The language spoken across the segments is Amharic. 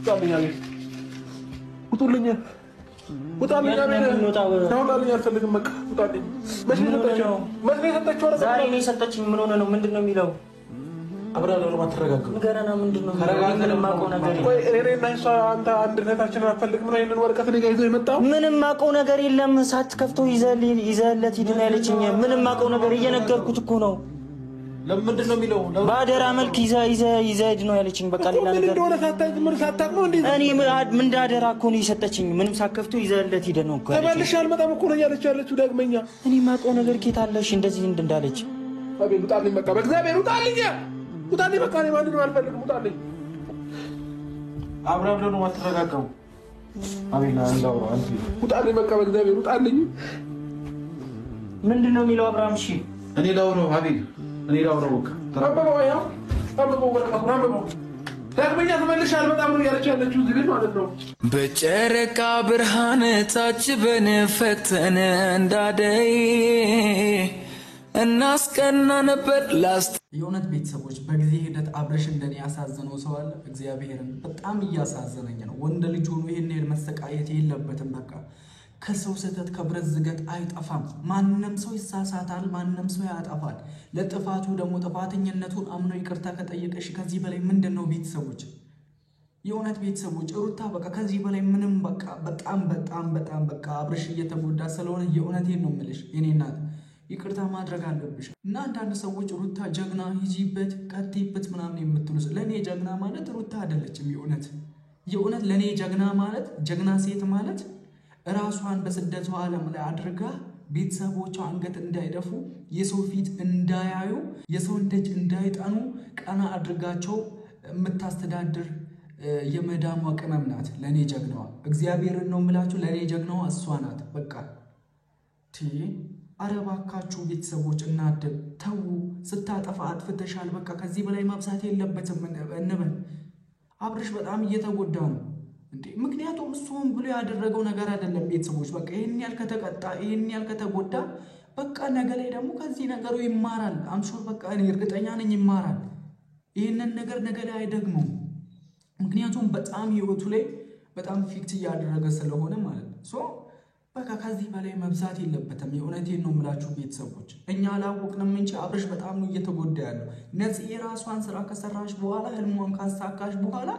طالعني وطولني وطالعني طالعني አልፈልግም በቃ وطالعني መስኔ ሰጣችሁ ዛሬ ነው ሰጣችኝ ምን ሆነ ነው ምንድነው የሚለው አብራራ ነው ማተረጋጋ ገራና ምንድነው ምንም ማቆ ነገር ወይ እኔና እሷ አንተ አንድነታችንን አፈልግም ነው ይሄንን ወረቀት ነው ይዞ የመጣው ምንም ማቆ ነገር የለም ሳትከፍቶ ይዘለት ይድና ያለችኝ ምንም ማቆ ነገር እየነገርኩት እኮ ነው ለምንድን ነው የሚለው ባደራ መልክ ይዘድ ነው ያለችኝ በቃ ሌላ ነገር እንደሆነ ሳታቅ ነው እንዴ እኔ ምን እንዳደራ እኮ ነው የሰጠችኝ ምንም ሳትከፍቶ ይዘለት ይደ ነው እኮ ተመልሽ አልመጣም እኮ ነው ያለችው ዳግመኛ እኔ ማቆ ነገር ከታለሽ እንደዚህ እንዳለች አቤት ውጣልኝ በቃ በእግዚአብሔር ውጣልኝ በቃ እኔ ማንንም አልፈልግም ውጣልኝ አብራም ነው ማተረጋጋው አቤላ እንዳው አንቺ ውጣልኝ በቃ በእግዚአብሔር ውጣልኝ ምንድነው የሚለው አብራም እሺ እኔ ላውራው አቤል እኔ ላውራው በቃ ተረበው ያው ተረበው ወረቀቱ ተረበው ዳግመኛ ተመልሻል በጣም ነው ያለችው እዚህ ግን ማለት ነው በጨረቃ ብርሃን ታጅበን ፈክተን እንዳደይ እናስቀና ነበር ላስት የእውነት ቤተሰቦች በጊዜ ሂደት አብረሽ እንደኔ ያሳዘነው ሰው አለ እግዚአብሔርን በጣም እያሳዘነኝ ነው ወንድ ልጅ ሆኖ ይሄን መሰቃየት የለበትም በቃ ከሰው ስህተት ከብረት ዝገት አይጠፋም ማንንም ሰው ይሳሳታል ማንንም ሰው ያጠፋል ለጥፋቱ ደግሞ ጥፋተኝነቱን አምኖ ይቅርታ ከጠየቀሽ ከዚህ በላይ ምንድነው ቤተሰቦች የእውነት ቤተሰቦች ሩታ በቃ ከዚህ በላይ ምንም በቃ በጣም በቃ አብረሽ እየተጎዳ ስለሆነ የእውነቴን ነው የምልሽ የኔ እናት ይቅርታ ማድረግ አለብሽ እና አንዳንድ ሰዎች ሩታ ጀግና ሂጂበት ቀጥይበት ምናምን የምትሉስ ለኔ ጀግና ማለት ሩታ አይደለችም የእውነት ለኔ ጀግና ማለት ጀግና ሴት ማለት ራሷን በስደቱ ዓለም ላይ አድርጋ ቤተሰቦቿ አንገት እንዳይደፉ የሰው ፊት እንዳያዩ የሰው ደጅ እንዳይጠኑ ቀና አድርጋቸው የምታስተዳድር የመዳሟ ቅመም ናት ለኔ ጀግናዋ እግዚአብሔርን ነው የምላችሁ ለኔ ጀግናዋ እሷ ናት በቃ አረባካችሁ ቤተሰቦች እናደብ ተው ስታጠፋ አጥፍተሻል በቃ ከዚህ በላይ ማብዛት የለበትም እንበል አብርሽ በጣም እየተጎዳ ነው እንዴ ምክንያቱም እሱም ብሎ ያደረገው ነገር አይደለም ቤተሰቦች በቃ ይሄን ያል ከተቀጣ ይሄን ያል ከተጎዳ በቃ ነገ ላይ ደግሞ ከዚህ ነገሩ ይማራል አምሹር በቃ እኔ እርግጠኛ ነኝ ይማራል ይሄንን ነገር ነገ ላይ አይደግመው ምክንያቱም በጣም ህይወቱ ላይ በጣም ፊክት ያደረገ ስለሆነ ማለት ነው በቃ ከዚህ በላይ መብዛት የለበትም የእውነቴን ነው የምላችሁ ቤተሰቦች እኛ አላወቅንም እንጂ አብርሽ በጣም ነው እየተጎዳ ያለው ነፂ የራሷን ስራ ከሰራሽ በኋላ ህልሟን ካሳካሽ በኋላ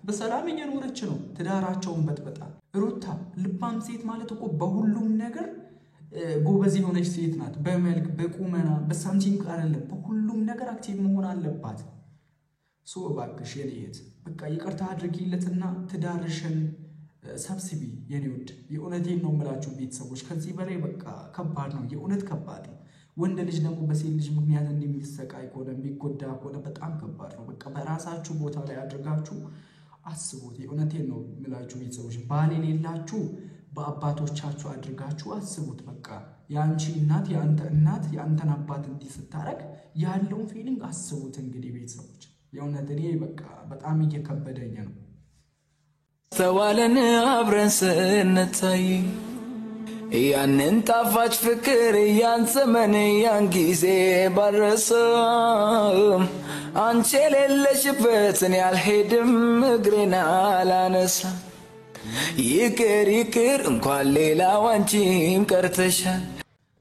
በሰላም እየኖረች ነው ትዳራቸውን በጥብጣ ሩታ ልባም ሴት ማለት እኮ በሁሉም ነገር ጎበዝ የሆነች ሴት ናት በመልክ በቁመና በሳምቲንግ አይደለም በሁሉም ነገር አክቲቭ መሆን አለባት እባክሽ የኔት በቃ ይቅርታ አድርጊለትና ትዳርሽን ሰብስቢ የኔ ውድ የእውነቴን ነው የምላችሁ ቤተሰቦች ከዚህ በላይ በቃ ከባድ ነው የእውነት ከባድ ነው ወንድ ልጅ ደግሞ በሴት ልጅ ምክንያት እንደሚሰቃይ ከሆነ የሚጎዳ ከሆነ በጣም ከባድ ነው በቃ በራሳችሁ ቦታ ላይ አድርጋችሁ አስቡት የእውነቴን ነው የምላችሁ ቤተሰቦች ባል የሌላችሁ በአባቶቻችሁ አድርጋችሁ አስቡት በቃ ያንቺ እናት ያንተን አባት እንዲህ ስታረግ ያለውን ፊሊንግ አስቡት እንግዲህ ቤተሰቦች የእውነት እኔ በቃ በጣም እየከበደኝ ነው ተዋለን አብረን ስንታይ ያንን ጣፋጭ ፍቅር ያን ዘመን ያን ጊዜ ባረሰም አንቺ የሌለሽበትን ያልሄድም እግሬን አላነሳ ይቅር እንኳን ሌላው አንቺም ቀርተሻል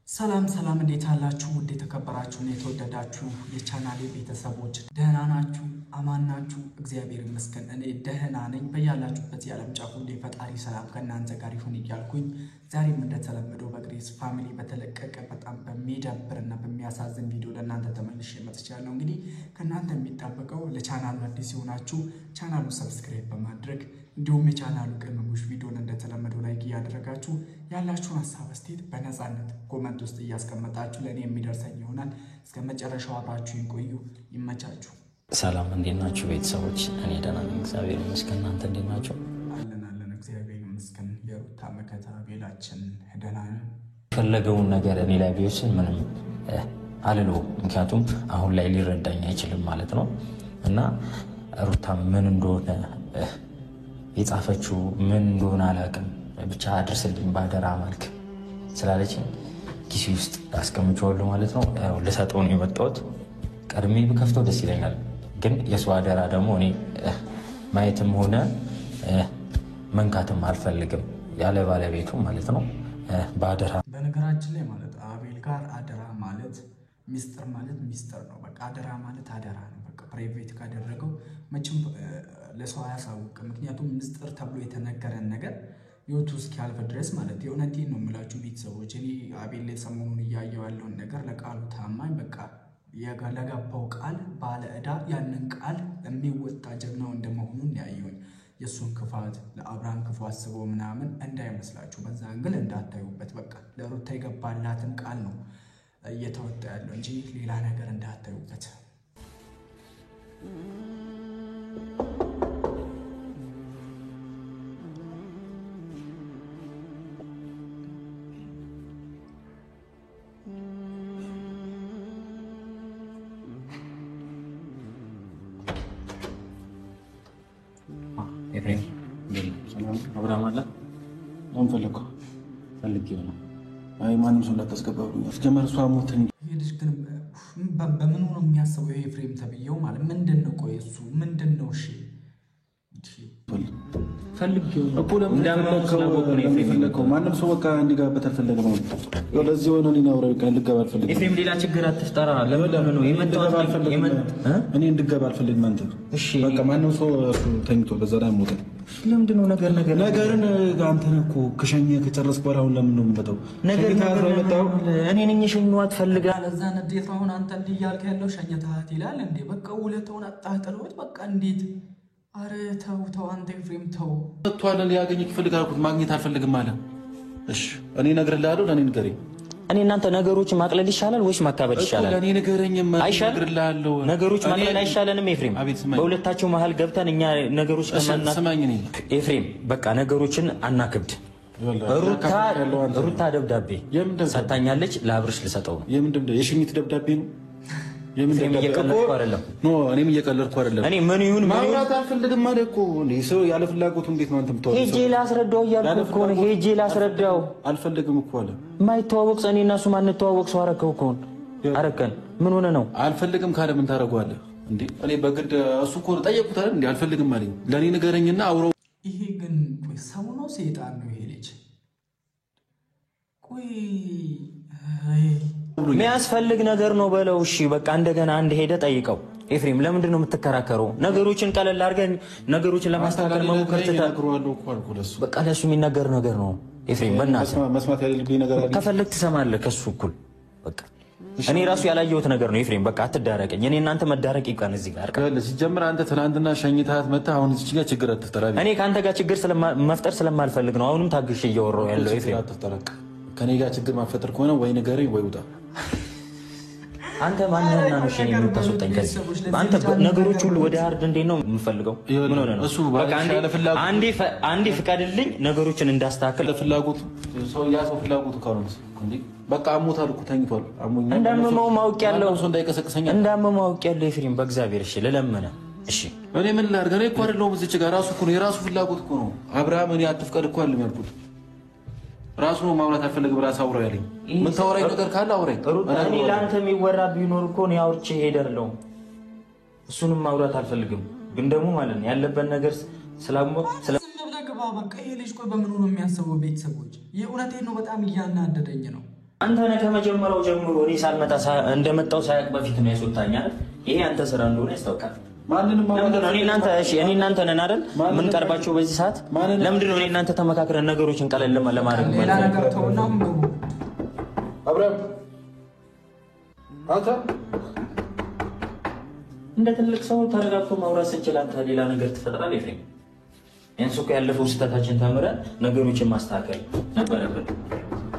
ሰላም እንዴት አላችሁ ውድ የተከበራችሁ እና የተወደዳችሁ የቻናሌ ቤተሰቦች ደህና ናችሁ አማን ናችሁ እግዚአብሔር ይመስገን እኔ ደህና ነኝ በያላችሁበት የዓለም ጫፍ ሁሉ ፈጣሪ ሰላም ከእናንተ ጋር ይሁን እያልኩኝ ዛሬም እንደተለመደው በግሬስ ፋሚሊ በተለቀቀ በጣም በሚደብርና በሚያሳዝን ቪዲዮ ለእናንተ ተመልሼ መጥቻለሁ እንግዲህ ከእናንተ የሚጠበቀው ለቻናሉ አዲስ የሆናችሁ ቻናሉ ሰብስክራይብ በማድረግ እንዲሁም የቻናሉ ቅንጉሽ ቪዲዮን እንደተለመደው ላይክ ያደረጋችሁ ያላችሁን ሐሳብ አስተያየት በነፃነት ኮሜንት ውስጥ እያስቀመጣችሁ ለኔ የሚደርሰኝ ይሆናል እስከመጨረሻው አብራችሁን ቆዩ ይመቻችሁ ሰላም እንዴት ናችሁ ቤተሰቦች እኔ ደህና ነኝ እግዚአብሔር ይመስገን እናንተ እንዴት ናችሁ አለን እግዚአብሔር ይመስገን የሩታ መከታ ቤላችን ደህና ነን ፈለገውን ነገር እኔ ላይ ቢወስን ምንም አልለው ምክንያቱም አሁን ላይ ሊረዳኝ አይችልም ማለት ነው እና ሩታ ምን እንደሆነ የጻፈችው ምን እንደሆነ አላውቅም ብቻ አድርስልኝ ባደራ መልክ ስላለች ኪስ ውስጥ አስቀምጬዋለሁ ማለት ነው ለሰጠው ነው የመጣሁት ቀድሜ ብከፍተው ደስ ይለኛል። ግን የሰው አደራ ደግሞ እኔ ማየትም ሆነ መንካትም አልፈልግም ያለ ባለቤቱ ማለት ነው። በአደራ በነገራችን ላይ ማለት አቤል ጋር አደራ ማለት ሚስጥር ነው። በቃ አደራ ማለት አደራ ነው። በቃ ፕራይቬት ካደረገው መቼም ለሰው አያሳውቅም። ምክንያቱም ሚስጥር ተብሎ የተነገረን ነገር ህይወቱ እስኪያልፍ ድረስ ማለት የእውነቴን ነው የምላችሁ ቤተሰቦች። እኔ አቤል ላይ ሰሞኑን እያየሁ ያለውን ነገር ለቃሉ ታማኝ በቃ ለገባው ቃል ባለ ዕዳ ያንን ቃል የሚወጣ ጀግናው እንደመሆኑን ያየሁኝ። የእሱን ክፋት ለአብርሃም ክፉ አስበው ምናምን እንዳይመስላችሁ፣ በዛ አንግል እንዳታዩበት። በቃ ለሩታ የገባላትን ቃል ነው እየተወጣ ያለው እንጂ ሌላ ነገር እንዳታዩበት። ኤፍሬም አብርሃም አለ ምን ፈልጌ ነው? አይ ማንም ሰው እንዳታስገባብኝ። አስጀመር እሷ ሞትን። ይሄ ልጅ ግን በምን ነው የሚያስበው? ይሄ ኤፍሬም ተብዬው ማለት ምንድነው? ቆይ እሱ ምንድነው? እሺ ፈልጌው ነው እኮ ለምን ፈለከው? ማንም ሰው በቃ እንዲጋበት አልፈለገም ነው። ለዚህ ሆነ እኔ ነው አውራው ቀን ልገባ አልፈልግም። ኤፍሬም ሌላ ችግር አትፍጠራ። ለምን ነው የመጣው? እኔ እንድገባ አልፈልግም። አንተ እሺ በቃ ማንም ሰው ተኝቶ በዛ ላይ ሞተ። ለምንድን ነው ነገርን አንተ ነህ እኮ ከሸኘ ከጨረስክ በኋላ አሁን ለምን ነው የምመጣው? ነገር ነው እኔ ነኝ ሸኝዋት ፈልጋ ለዛ ንዴት አሁን አንተ እንዲህ እያልክ ያለው ሸኝታት ይላል እንዴ? በቃ ውለታውን አጣጥሎት በቃ እንዴት? አረ ተው አንተ ኤፍሬም ተው። ተቷለ ሊያገኝክ ይፈልጋል እኮ ማግኘት አልፈልግም አለ። እሺ እኔ እነግርልሃለሁ። ለኔ ንገረኝ። እኔ እናንተ ነገሮችን ማቅለል ይሻላል ወይስ ማካበድ ይሻላል? ለኔ ንገረኝማ። እነግርልሃለሁ። ነገሮች ማቅለል አይሻለንም ኤፍሬም? በሁለታቸው መሃል ገብተን እኛ ነገሮች ሰማኝ ነኝ ኤፍሬም። በቃ ነገሮችን አናክብድ። ሩታ ደብዳቤ ሰጣኛለች፣ ለአብርሽ ልሰጠው ነው። የምንድነው? የሽኝት ደብዳቤ ነው። እኔም እየቀለድኩ አይደለም። እኔ ምን ይሁን ማውራት አልፈልግም ማለት እኮ ሰው ያለ ፍላጎቱ እንዴት ነው አንተ የምትወጣው? ሄጄ ላስረዳው እያልኩ እኮ ነው። ሄጄ ላስረዳው አልፈልግም እኮ አለ። የማይተዋወቅ እኔ እና እሱ ማንተዋወቅ ሰው አረከው እኮ አረከን። ምን ሆነ ነው? አልፈልግም ካለ ምን ታደርገዋለህ እንዴ? እኔ በግድ እሱ እኮ ጠየቁት አይደል እንዴ? አልፈልግም አለኝ። ለኔ ንገረኝና አውራው። ይሄ ግን ሰው ነው ሰይጣን ነው ይሄ ልጅ? ቆይ የሚያስፈልግ ነገር ነው በለው። እሺ በቃ እንደገና አንድ ሄደ ጠይቀው። ኤፍሬም ለምንድን ነው የምትከራከረው? ነገሮችን ቀለል አድርገን ነገሮችን ለማስተካከል መሞከር ተናግሯለሁ እኮ አልኩ። ለሱ በቃ ለሱ የሚነገር ነገር ነው ኤፍሬም። በእናትህ መስማት ያለብኝ ነገር አለ። ከፈለግ ትሰማለህ ከሱ እኩል። በቃ እኔ ራሱ ያላየሁት ነገር ነው ኤፍሬም። በቃ አትዳረቀኝ። እኔ እናንተ መዳረቅ ይብቃን እዚህ ጋር። ሲጀምር አንተ ትናንትና ሸኝታት መጣህ። አሁን እዚህ ጋር ችግር አትፍጠራ። እኔ ከአንተ ጋር ችግር መፍጠር ስለማልፈልግ ነው አሁንም ታግሼ እያወራሁ ያለው ኤፍሬም። ከኔ ጋር ችግር ማፈጠር ከሆነ ወይ ንገረኝ ወይ ውጣ። አንተ ማንነና ነው እሺ የምታስወጣኝ ከዚህ? አንተ ነገሮች ሁሉ ወደ አርድ እንዴት ነው የምፈልገው? ምን ሆነ ነው? በቃ አንዴ ፍቃድልኝ ነገሮችን እንዳስተካክል። ፍላጎቱ ሰው ፍላጎቱ ካለው እንዴ በቃ አሞታል እኮ ተኝቷል። አሞኛል። እንዳመመው ማውቂያለሁ። ሰው እንዳይቀሰቅሰኝ እንዳመመው ማውቂያለሁ ኤፍሬም። በእግዚአብሔር እሺ ልለምነ። እሺ እኔ ምን ላድርግ? እኔ እኮ አይደለሁም እዚህ ጋር ራሱ እኮ ነው የራሱ ፍላጎት እኮ ነው። አብርሃም እኔ አትፍቀድ እኮ አልልም ያልኩት ራሱ ነው። ማውራት አልፈልግም። ራስ አውራው ያለኝ ምን ታወራኝ ነገር ካለ አውራኝ። እኔ ለአንተ የሚወራ ቢኖር እኮ ነው አውርቼ ሄዳለሁ። እሱንም ማውራት አልፈልግም። ግን ደግሞ ማለት ነው ያለበት ነገር ስለምብለግባ በቃ ይሄ ልጅ ቆይ በምን ነው የሚያስበው? ቤተሰቦች የእውነቴን ነው በጣም እያናደደኝ ነው። አንተ ነህ ከመጀመሪያው ጀምሮ እኔ ሳልመጣ እንደመጣው ሳያውቅ በፊት ነው ያስወጣኛል። ይሄ አንተ ስራ እንደሆነ ያስታውቃል። ማንንም እኔ እናንተ ነን አይደል ምን ቀርባቸው በዚህ ሰዓት? ለምንድን ነው እኔ እናንተ ተመካክረን ነገሮችን ቀለል ለማድረግ ሌላ ነገር ተውና ምንገቡ አብረን አንተ እንደ ትልቅ ሰው ተረጋግቶ ማውራት ስንችል አንተ ሌላ ነገር ትፈጥራለህ ኤፍሬም። ያን ሱቅ ያለፈው ስህተታችን ተምረን ነገሮችን ማስተካከል ነበረብን።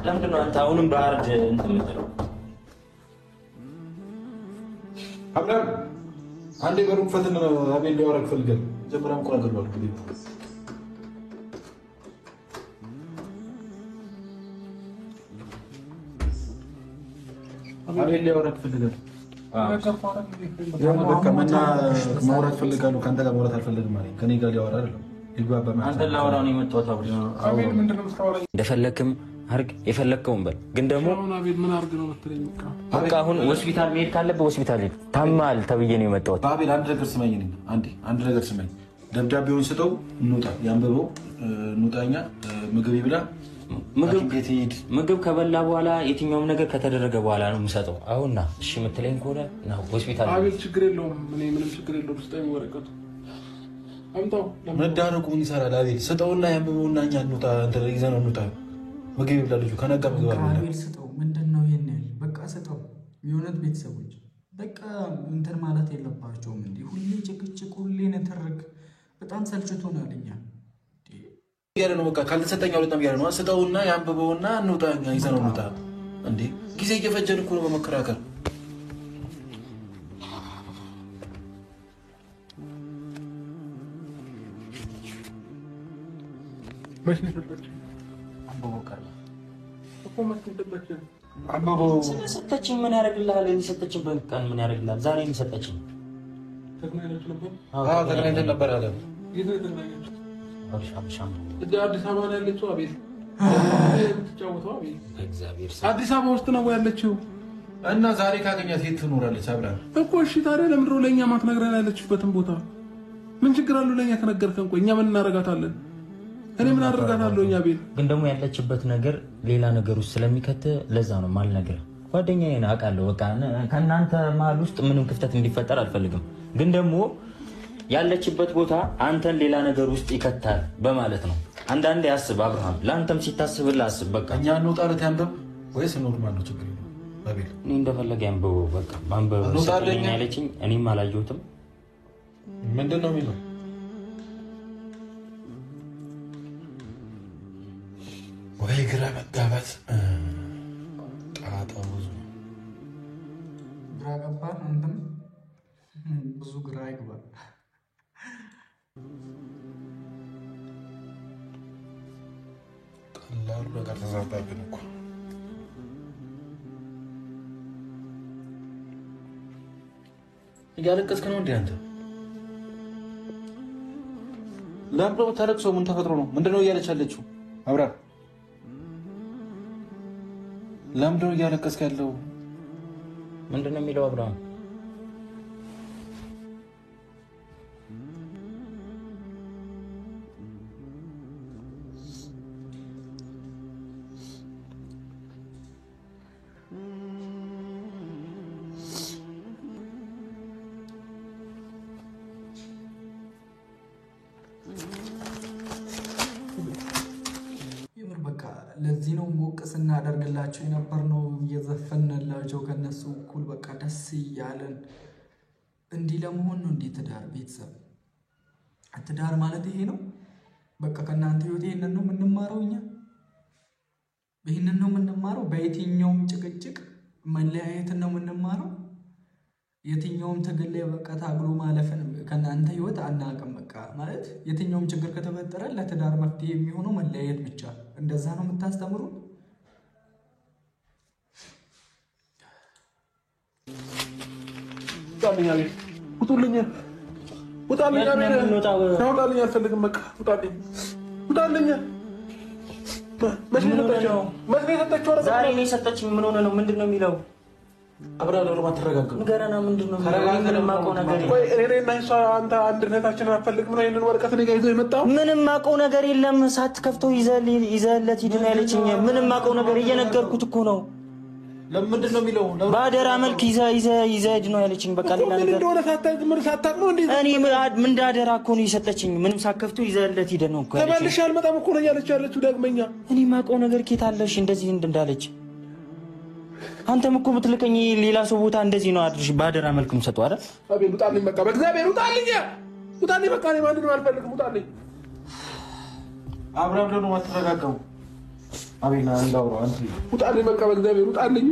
ለምንድን ነው አንተ አሁንም በአርድ እንትን የምትለው? አብረን አንዴ በሩን ፈትን አቤል ሊያወራክ ፈልገን ጀምራም እኮ ነገር ነው። አቤል ሊያወራክ ፈልገን በቃ መና ማውራት ፈልጋለሁ። ከአንተ ጋር ማውራት አልፈልግም ማለት ከኔ ጋር ሊያወራ አይደለም። ይግባባ ማለት አንተ ላወራው ነው የመጣሁት። አቤል ምንድነው የምታወራኝ? እንደፈለክም አርግ የፈለከውን በል ግን ደግሞ ምን አርግ ነው መጥተኝ በቃ አሁን ሆስፒታል መሄድ ካለበት ሆስፒታል ሄድ ታማል ተብዬ ነው የመጣሁት ባቤል አንድ ነገር ስማኝ አንድ ነገር ስማኝ ደብዳቤውን ስጠው እንውጣ ያንበበው እንውጣኛ ምግብ ይብላ ምግብ ከበላ በኋላ የትኛውም ነገር ከተደረገ በኋላ ነው የምሰጠው አሁንና እሺ የምትለኝ ከሆነ ነው ሆስፒታል ባቤል ችግር የለውም ምንም ችግር የለውም ስጠኝ ወረቀቱ አምጣው መዳረቁን ይሰራል አቤል ስጠውና ያንበበውና እኛ እንውጣ ይዘነው እንውጣ ምግብ ይብላ ልጁ ከነጋ ምግብ አቤል ስጠው ምንድነው ይሄን በቃ ስጠው የሆነት ቤተሰቦች በቃ እንትን ማለት የለባቸውም እንዴ ሁሌ ጭቅጭቅ ሁሌ ነተረክ በጣም ሰልችቶናል እኛ ያለ ነው በቃ ካልተሰጠኝ አውልጣም ያለ ነው ስጠውና ያንበበውና እንውጣ ይዘነው እንውጣ እንዴ ጊዜ እየፈጀን እኮ ነው በመከራከር ماشي نفتش አንበበው ቀርባ እኮ ማስተደበች አንበበው ሰጠችኝ ምን ያደርግልሃል እኔ ሰጠችኝ በቃን ምን ያደርግልሃል ዛሬ ነው ሰጠችኝ ተገናኝተን ነበር ተገናኝተን ነበር አለ ይዘተገናኝተን አብሻም አዲስ አበባ ላይ ያለችው አቤት ተጫወተው አቤት እግዚአብሔር አዲስ አበባ ውስጥ ነው ያለችው እና ዛሬ ካገኛት የት ትኖራለች አብራር እኮ እሺ ታዲያ ለምንድነው ለኛ ማትነግረን ያለችበትን ቦታ ምን ችግር አለው ለኛ ከነገርከን ቆይ እኛ ምን እናረጋታለን እኔ ምን አደርጋታለሁ እኛ ቤት ግን ደግሞ ያለችበት ነገር ሌላ ነገር ውስጥ ስለሚከተ ለዛ ነው ማልነግር ጓደኛዬ ነው አውቃለሁ በቃ ከናንተ መሀል ውስጥ ምንም ክፍተት እንዲፈጠር አልፈልግም ግን ደግሞ ያለችበት ቦታ አንተን ሌላ ነገር ውስጥ ይከታል በማለት ነው አንዳንዴ ያስብ አብርሃም ለአንተም ሲታስብልህ አስብ በቃ እኛ እንውጣለት ያንበብ ወይስ ኖርማል ነው ችግር የለውም አቤል እኔ እንደፈለገ ያንበው በቃ ማንበብ ስለኛ ያለችኝ እኔም አላየሁትም ምንድነው የሚለው ወይ ግራ መጋባት ጣጣው ብዙ ግራ ገባ አንተም ብዙ ግራ ይገባል ቀላሉ ነገር ተዛባብን እኮ እያለቀስክ ነው እንዴ አንተ ለምንድነው የምታለቅሰው ምን ተፈጥሮ ነው ምንድነው እያለች ያለችው አብራር ለምንድነው እያለቀስክ ያለው ምንድነው የሚለው አብርሃም ለዚህ ነው ሞቅ ስናደርግላቸው የነበርነው እየዘፈንላቸው ከነሱ እኩል በቃ ደስ እያለን እንዲህ ለመሆን ነው እንዴ ትዳር ቤተሰብ ትዳር ማለት ይሄ ነው በቃ ከናንተ ህይወት ይሄንን ነው የምንማረው እኛ ይሄንን ነው የምንማረው በየትኛውም ጭቅጭቅ መለያየትን ነው የምንማረው የትኛውም ትግል ላይ በቃ ታግሎ ማለፍን ከናንተ ህይወት አናውቅም በቃ ማለት የትኛውም ችግር ከተፈጠረ ለትዳር መፍትሄ የሚሆነው መለያየት ብቻ እንደዛ ነው የምታስተምሩ ውጣልኝ አልፈልግም በቃ ውጣልኝ ዛሬ ነው የሰጠችኝ ምን ሆነ ነው ምንድነው የሚለው አብራር ነው ማተረጋጋ ንገረና ምንድነው ምንም ማውቀው ነገር የለም ወይ እኔና እሷ አንተ አንድነታችንን አትፈልግም ነው ይሄንን ወረቀት እኔ ጋር ይዞ የመጣው ምንም ማውቀው ነገር የለም ሳትከፍተው ይዘለት ሂድና ያለችኝ ምንም ማውቀው ነገር እየነገርኩት እኮ ነው ለምንድነው የሚለው ባደራ መልክ ይዘድ ነው ያለችኝ በቃ ሌላ ነገር እንደሆነ ሳታውቅ ነው እንዴ እኔ ምን እንዳደራ እኮ ነው የሰጠችኝ ምንም ሳትከፍተው ይዘለት ሂድ ነው እኮ ያለችኝ ተመልሼ አልመጣም እኮ ነው ያለችው ዳግመኛ እኔ ማውቀው ነገር ኬት አለሽ እንደዚህ እንዳለች አንተም እኮ ብትልከኝ ሌላ ሰው ቦታ እንደዚህ ነው አድርሽ ባደራ መልኩም ሰጠው አይደል አቤል ውጣልኝ በቃ በእግዚአብሔር ውጣልኝ በቃ እኔ ማንንም አልፈልግም ውጣልኝ አብራም ደግሞ ማተረጋጋው አቤል አንዳውሮ አንተ ውጣልኝ በቃ በእግዚአብሔር ውጣልኝ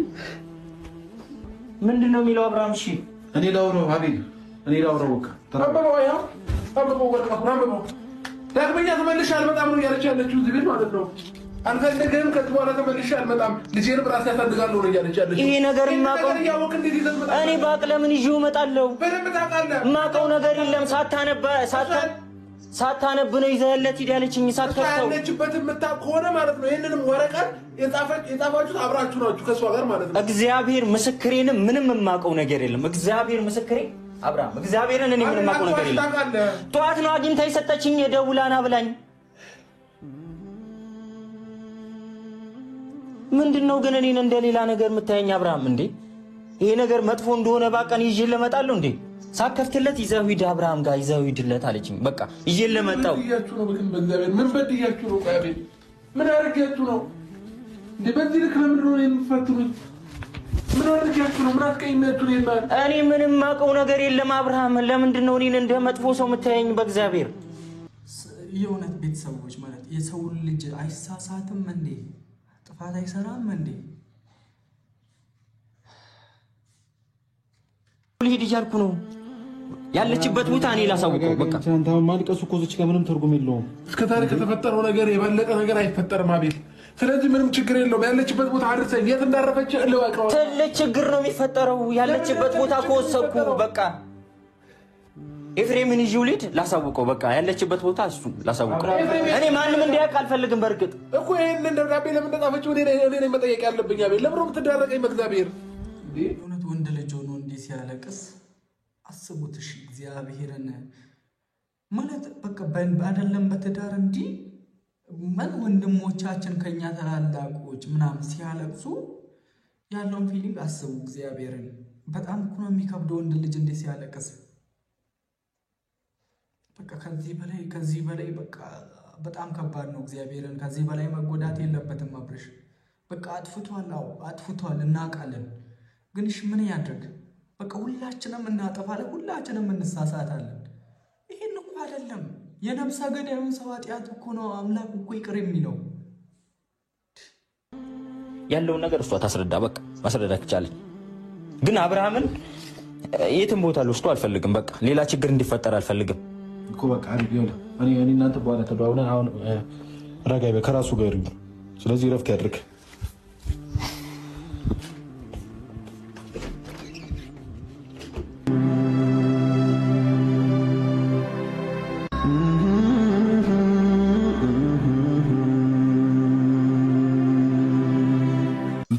ምንድነው የሚለው አብርሃም እሺ እኔ ላውራው አቤል እኔ ላውራው በቃ አበበው ወረቀቱን አበበው ዳግመኛ ተመልሼ አልመጣም ነው እያለች ያለችው እዚህ ቤት ማለት ነው አልፈልግም ከዚህ በኋላ ተመልሼ አልመጣም ልጄንም ራሴ ያሳድጋለሁ ነው እያለች ያለችው ይሄ ነገር ማቀው እኔ ባቅ ለምን ይዤው እመጣለሁ በደንብ ታውቃለህ ማቀው ነገር የለም ሳታነብ ነው ይዘህለት ሂድ ያለችኝ። ሳትከፍተው ያለችበት የምታውቅ ከሆነ ማለት ነው ይሄንንም ወረቀት የጻፋችሁት አብራችሁ ናችሁ ከሷ ጋር ማለት ነው። እግዚአብሔር ምስክሬንም ምንም የማውቀው ነገር የለም። እግዚአብሔር ምስክሬ አብርሃም እግዚአብሔርን እኔ ምንም የማውቀው ነገር የለም። ጠዋት ነው አግኝታ የሰጠችኝ የደውላና ብላኝ። ምንድነው ግን እኔን እንደሌላ ነገር የምታየኝ አብርሃም? እንዴ ይሄ ነገር መጥፎ እንደሆነ ባቀን ይዤ ለመጣለሁ እንዴ? ሳከፍትለት ይዘው ሂድ አብርሃም ጋር ይዘው ሂድለት አለችኝ። በቃ ይዤ ለመጣው ምን በድያችሁ ነው? ቃቤ ምን አድርጋችሁ ነው እንዴ? በዚህ ልክ ለምን ነው የምትፈትኑኝ? ምን አድርጋችሁ ነው? ምን አስቀይማችሁ ነው? እኔ ምንም የማውቀው ነገር የለም አብርሃም። ለምንድን ነው እኔን እንደ መጥፎ ሰው የምታየኝ? በእግዚአብሔር የእውነት ቤተሰቦች ማለት የሰው ልጅ አይሳሳትም እንዴ? ጥፋት አይሰራም እንዴ? ልሂድ እያልኩ ነው ያለችበት ቦታ እኔ ላሳውቀው። በቃ አንተ ማልቀሱ እኮ እዚህ ጋር ምንም ትርጉም የለውም። እስከ ታሪክ የተፈጠረው ነገር የበለጠ ነገር አይፈጠርም አቤል። ስለዚህ ምንም ችግር የለውም። ያለችበት ቦታ አድርሰኝ። የት እንዳረፈች እልወቀው። ትልቅ ችግር ነው የሚፈጠረው። ያለችበት ቦታ ከወሰድኩ በቃ ኤፍሬምን ይዤው ልሂድ ላሳውቀው። በቃ ያለችበት ቦታ እሱ ላሳውቀው። እኔ ማንም እንዲያውቅ አልፈልግም። በርግጥ እኮ ይሄንን ደብዳቤ ለምን እንደጻፈችው እኔ ነኝ መጠየቅ ያለብኝ አቤል። ለምን ነው የምትዳረቀኝ? በእግዚአብሔር እውነት ወንድ ልጅ ሆኖ እንዲህ ሲያለቅስ አስቡት። እሺ እግዚአብሔርን ማለት በቃ አይደለም በትዳር እንዲህ ምን ወንድሞቻችን ከኛ ተላላቆች ምናምን ሲያለቅሱ ያለውን ፊሊንግ አስቡ። እግዚአብሔርን በጣም እኮ ነው የሚከብደው ወንድ ልጅ እንዲህ ሲያለቅስ። በቃ ከዚህ በላይ በቃ በጣም ከባድ ነው። እግዚአብሔርን ከዚህ በላይ መጎዳት የለበትም አብርሽ። በቃ አጥፍቷል። አዎ አጥፍቷል፣ እናውቃለን። ግን እሺ ምን ያድርግ? በቃ ሁላችንም እናጠፋለን፣ ሁላችንም እንሳሳታለን። ይሄን እኮ አይደለም የነፍሰ ገዳዩን ሰው ኃጢአት እኮ ነው አምላክ እኮ ይቅር የሚለው። ያለውን ነገር እሷ ታስረዳ። በቃ ማስረዳት ይቻላል። ግን አብርሃምን የትም ቦታ ልወስዶ አልፈልግም። በቃ ሌላ ችግር እንዲፈጠር አልፈልግም እኮ በቃ እኔ እናንተ በኋላ ተደዋውለን አሁን ረጋይ ከራሱ ጋር ይሁን። ስለዚህ ረፍት ያድርግ።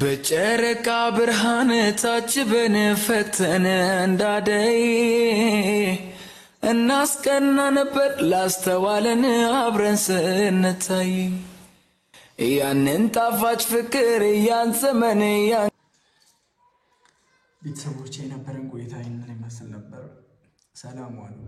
በጨረቃ ብርሃን ታጅበን ፈክተን እንዳደይ እናስቀና ነበር ላስተዋለን አብረን ስንታይ ያንን ጣፋጭ ፍቅር ያን ዘመን ቤተሰቦቼ የነበረን ቆይታ ይህንን ይመስል ነበር። ሰላም ዋሉ።